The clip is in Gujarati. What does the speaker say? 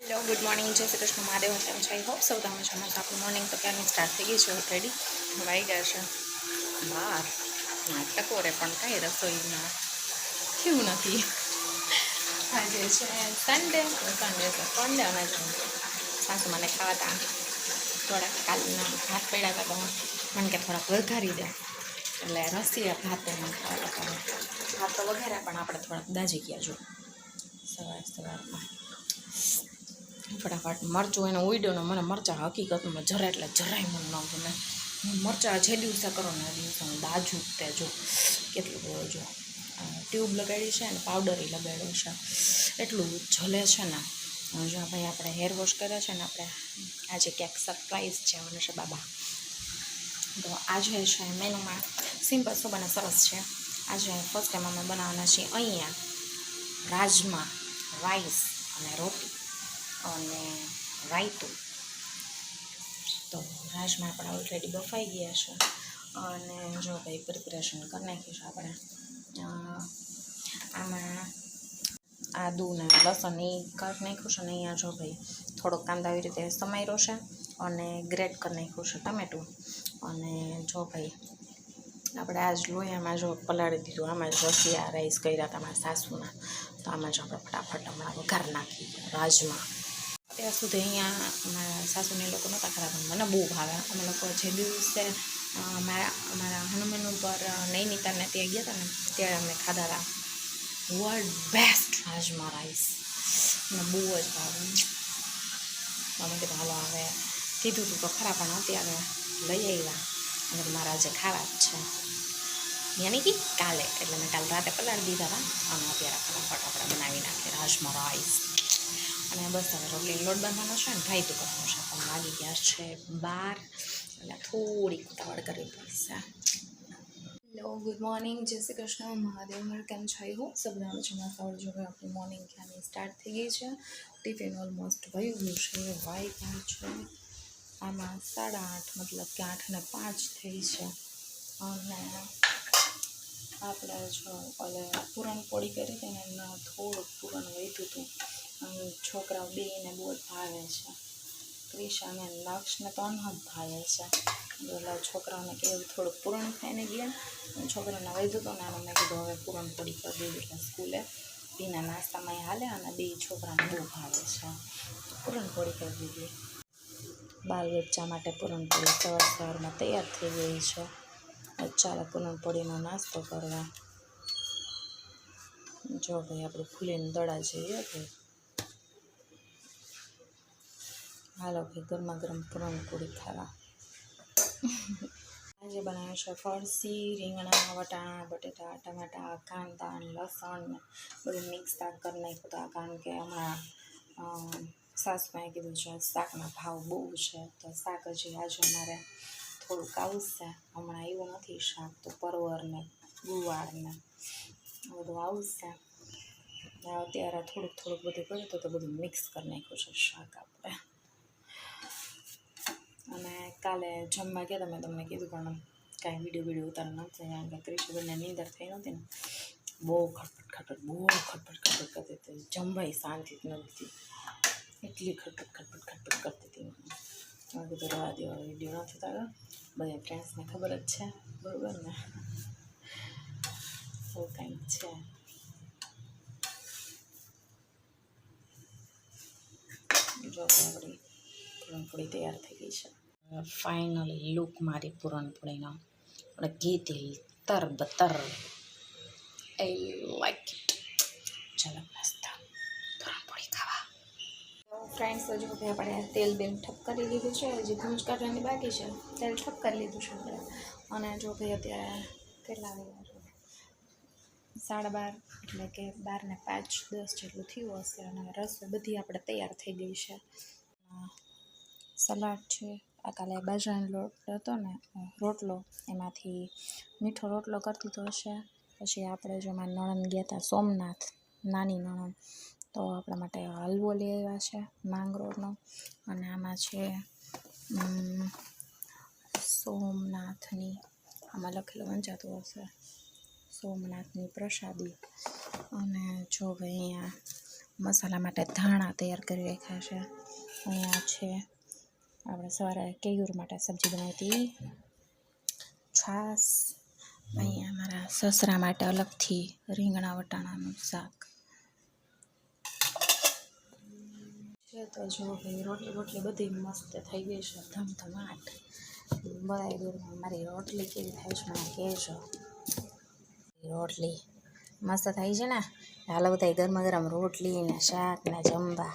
હેલો ગુડ મોર્નિંગ જય શ્રી કૃષ્ણ મહાદેવ કેમ છે આઈ હોપ સૌ તમે છો મસ્ત આપણું મોર્નિંગ તો ક્યારની સ્ટાર્ટ થઈ ગઈ છે ઓલરેડી વાઈ ગયા છે 12 નાટકો રે પણ કંઈ રસોઈમાં થયું નથી આજે છે સન્ડે સન્ડે અમે સાસુ મને ખાવાતા થોડાક કાલના ભાત પડ્યા હતા તો મને કે થોડાક વઘારી દે એટલે રસીયા ભાત મને ખાવા હતા ભાત તો વઘાર્યા પણ આપણે થોડાક દાજી ગયા જો સવારમાં ફટાફટ મરચું એને ઉડ્યો ને મને મરચાં હકીકતમાં જરા એટલે જરાય મને ન ગમે મરચાં જે દિવસે કરો ને એ દિવસે હું દાજું તે જો કેટલું બધું જો ટ્યુબ લગાડી છે અને પાવડર લગાડ્યો છે એટલું જલે છે ને જો ભાઈ આપણે હેર વોશ કર્યા છે ને આપણે આજે ક્યાંક સરપ્રાઈઝ છે મને છે બાબા તો આજે છે મેનુમાં સિમ્પલ સુબહ અને સરસ છે આજે ફર્સ્ટ ટાઈમ અમે બનાવવાના છીએ અહીંયા રાજમા રાઈસ અને રોટી અને રાયતું તો રાજમાં આપણે ઓલરેડી બફાઈ ગયા છે અને જો ભાઈ પ્રિપરેશન કરી નાખ્યું છે આપણે આમાં આદુ ને લસણ એ કાઢી નાખ્યું છે ને અહીંયા જો ભાઈ થોડોક કાંદા આવી રીતે સમાર્યો છે અને ગ્રેટ કરી નાખ્યું છે ટમેટું અને જો ભાઈ આપણે આજ લોહીમાં જો પલાળી દીધું આમાં જ રસિયા રાઈસ કર્યા હતા મારા સાસુના તો આમાં જ આપણે ફટાફટ હમણાં વઘાર નાખી રાજમાં ત્યાં સુધી અહીંયા મારા સાસુને લોકો નહોતા ખરા પણ મને બહુ ભાવે અમે લોકો જે દિવસે અમારા હનુમાન ઉપર નૈનીતાલને ત્યાં ગયા હતા ને ત્યારે અમને ખાધા હતા વર્લ્ડ બેસ્ટ રાજમા રાઈસ મને બહુ જ ભાવે અમે કીધું હાલો હવે કીધું હતું તો ખરા પણ અત્યારે લઈ આવ્યા અને મારા આજે ખાવા જ છે યાની કે કાલે એટલે મેં કાલે રાતે પલાળી દીધા હતા અને અત્યારે ફટાફટ આપણે બનાવી નાખીએ રાજમા રાઈસ અને બસ હવે રોટલી લોટ બાંધવાનો છે ને રાયતું કરવાનું છે પણ વાગી ગયા છે 12 એટલે થોડીક ઉતાવળ કરવી પડશે હેલો ગુડ મોર્નિંગ જય શ્રી કૃષ્ણ મહાદેવ હર કેમ છો હું સબના મજામાં સવાર જો આપણી મોર્નિંગ ક્યાંની સ્ટાર્ટ થઈ ગઈ છે ટિફિન ઓલમોસ્ટ વહી ગયું છે વાઈ ગયા છે આમાં 8:30 મતલબ કે 8:05 થઈ છે અને આપણે જો ઓલે પૂરણપોળી કરી હતી ને એમાં થોડુંક પૂરણ વધ્યું હતું છોકરાઓ બેને બહુ જ ભાવે છે ક્રિશાને લક્ષને તો અનહદ ભાવે છે એટલે છોકરાઓને કેવું થોડુંક પૂરણ ખાઈને ગયા છોકરાને વધ્યું હતું ને આને મેં કીધું હવે પૂરણપોળી કરી દીધી એટલે સ્કૂલે પીના નાસ્તામાં હાલે અને બે છોકરાને બહુ ભાવે છે પૂરણપોળી કરી દીધી બાળ બચ્ચા માટે પૂરણપોળી સવારમાં તૈયાર થઈ ગઈ છે ચાલો પૂરણપોળીનો નાસ્તો કરવા જો ભાઈ આપણે ફૂલીને દડા જઈએ ભાઈ હાલો ભાઈ ગરમા ગરમ પૂરણપોળી ખાવા આજે બનાવે છે ફરસી રીંગણા વટાણા બટેટા ટમાટા કાંદા લસણ બધું મિક્સ શાક કરી નાખ્યું હતું કારણ કે હમણાં સાસુમાએ કીધું છે શાકના ભાવ બહુ છે તો શાક હજી આજે અમારે થોડુંક આવશે હમણાં આવ્યું નથી શાક તો પરવર ને ગુવાર ને બધું આવશે અત્યારે થોડુંક બધું કર્યું તો બધું મિક્સ કરી નાખ્યું છે શાક આપણે અને કાલે જમવા ગયા તમે તમને કીધું પણ કાંઈ વિડીયો ઉતાર નથી કારણ કે ક્રિશુબેનને નીંદર થઈ નહોતી ને બહુ ખટપટ કરતી હતી જમવાય શાંતિ જ નથી એટલી ખટપટ કરતી હતી મેં કીધું રવા દેવા વિડીયો નથી તારો બધા ફ્રેન્ડ્સને ખબર જ છે બરાબર ને એવું કંઈક છે જો આપણી પૂરણપોળી તૈયાર થઈ ગઈ છે ફાઇનલી લુક મારી પૂરણપોળીનો આપણે ઘી તેલ તરબતર આઈ લાઈક ઇટ ચાલો મસ્ત પૂરણપોળી ખાવા ફ્રેન્ડ્સ હજુ ભાઈ આપણે તેલ બેન ઠપ કરી લીધું છે હજી ભૂંજ કાઢવાની બાકી છે તેલ ઠપ કરી લીધું છે આપણે અને જો ભાઈ અત્યારે કેટલા વાગ્યા 12:30 એટલે કે 12:05 10 જેટલું થયું હશે અને રસોઈ બધી આપણે તૈયાર થઈ ગઈ છે સલાડ છે આ કાલે બાજરાનો લોટ હતો ને રોટલો એમાંથી મીઠો રોટલો કરી દીધો હશે પછી આપણે જો મારા નણંદ ગયા હતા સોમનાથ નાની નણંદ તો આપણા માટે હલવો લઈ આવ્યા છે માંગરોળનો અને આમાં છે સોમનાથની આમાં લખેલું વંચાતું હશે સોમનાથની પ્રસાદી અને જો ભાઈ અહીંયા મસાલા માટે ધાણા તૈયાર કરી રાખ્યા છે. અહીંયા છે આપણે સવારે કેયુર માટે સબ્જી બનાવી હતી, છાશ. અહીંયા મારા સસરા માટે અલગથી રીંગણા વટાણાનું શાક છે. તો જો ભાઈ રોટલી બધી મસ્ત થઈ ગઈ છે, ધમધમાટ. બધા દૂરમાં મારી રોટલી કેવી થાય છે મને કહેજો. રોટલી મસ્ત થાય છે ને. હાલો બધા ગરમા ગરમ રોટલી ને શાક ને જમવા.